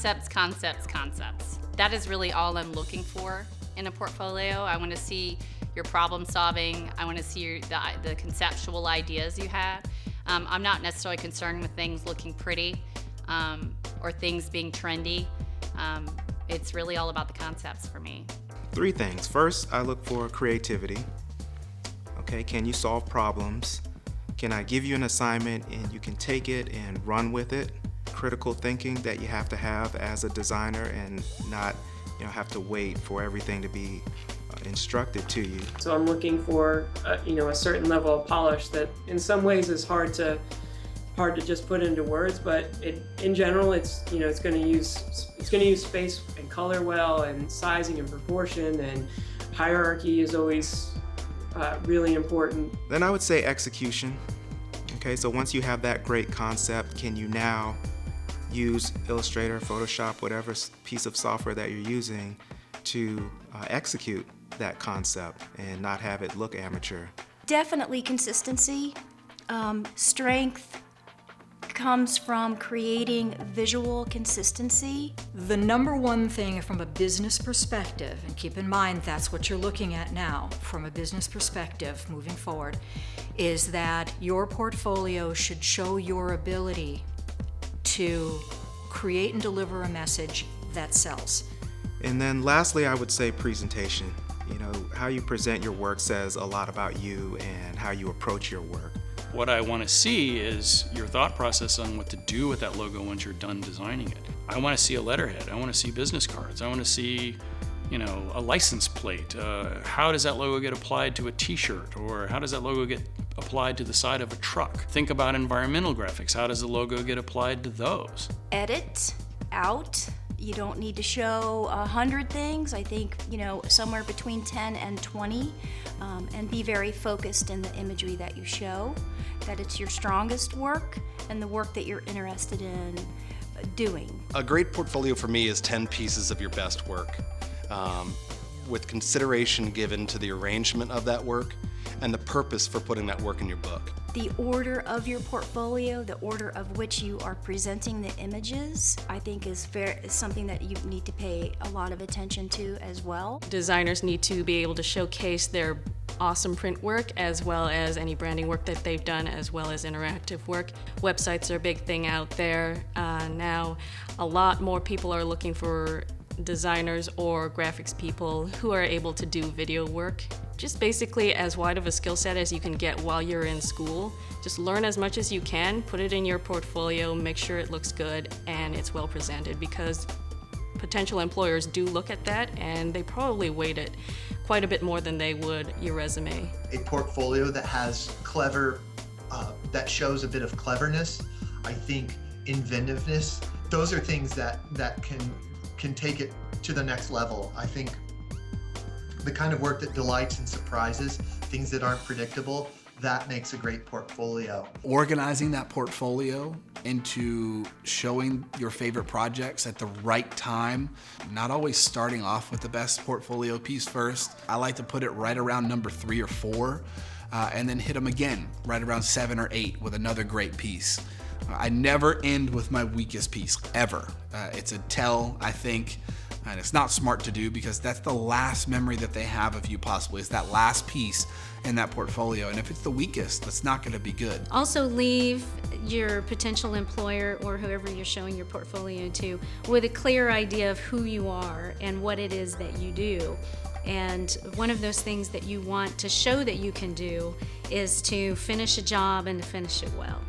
Concepts, concepts, concepts. That is really all I'm looking for in a portfolio. I want to see your problem solving. I want to see the conceptual ideas you have. I'm not necessarily concerned with things looking pretty or things being trendy. It's really all about the concepts for me. 3 things. First, I look for creativity. Okay, can you solve problems? Can I give you an assignment and you can take it and run with it? Critical thinking that you have to have as a designer and not have to wait for everything to be instructed to you. So I'm looking for a certain level of polish that in some ways is hard to just put into words, but in general it's going to use space and color well, and sizing and proportion, and hierarchy is always really important. Then I would say execution. Okay, so once you have that great concept, can you now use Illustrator, Photoshop, whatever piece of software that you're using to execute that concept and not have it look amateur? Definitely consistency. Strength comes from creating visual consistency. The number one thing from a business perspective, and keep in mind that's what you're looking at now from a business perspective moving forward, is that your portfolio should show your ability to create and deliver a message that sells. And then lastly, I would say presentation. How you present your work says a lot about you and how you approach your work. What I want to see is your thought process on what to do with that logo once you're done designing it. I want to see a letterhead. I want to see business cards. I want to see, a license plate. How does that logo get applied to a t-shirt? Or how does that logo get applied to the side of a truck? Think about environmental graphics. How does the logo get applied to those? Edit out. You don't need to show 100 things. I think, somewhere between 10 and 20, and be very focused in the imagery that you show, that it's your strongest work and the work that you're interested in doing. A great portfolio for me is 10 pieces of your best work, with consideration given to the arrangement of that work and the purpose for putting that work in your book. The order of your portfolio, the order of which you are presenting the images, I think is something that you need to pay a lot of attention to as well. Designers need to be able to showcase their awesome print work as well as any branding work that they've done, as well as interactive work. Websites are a big thing out there now. A lot more people are looking for designers or graphics people who are able to do video work. Just basically as wide of a skill set as you can get while you're in school. Just learn as much as you can, put it in your portfolio, make sure it looks good and it's well presented, because potential employers do look at that and they probably weight it quite a bit more than they would your resume. A portfolio that has that shows a bit of cleverness, I think inventiveness, those are things that can take it to the next level. I think the kind of work that delights and surprises, things that aren't predictable, that makes a great portfolio. Organizing that portfolio into showing your favorite projects at the right time, not always starting off with the best portfolio piece first. I like to put it right around number 3 or 4, and then hit them again right around 7 or 8 with another great piece. I never end with my weakest piece, ever. It's a tell, I think, and it's not smart to do because that's the last memory that they have of you possibly, is that last piece in that portfolio. And if it's the weakest, that's not gonna be good. Also leave your potential employer or whoever you're showing your portfolio to with a clear idea of who you are and what it is that you do. And one of those things that you want to show that you can do is to finish a job and to finish it well.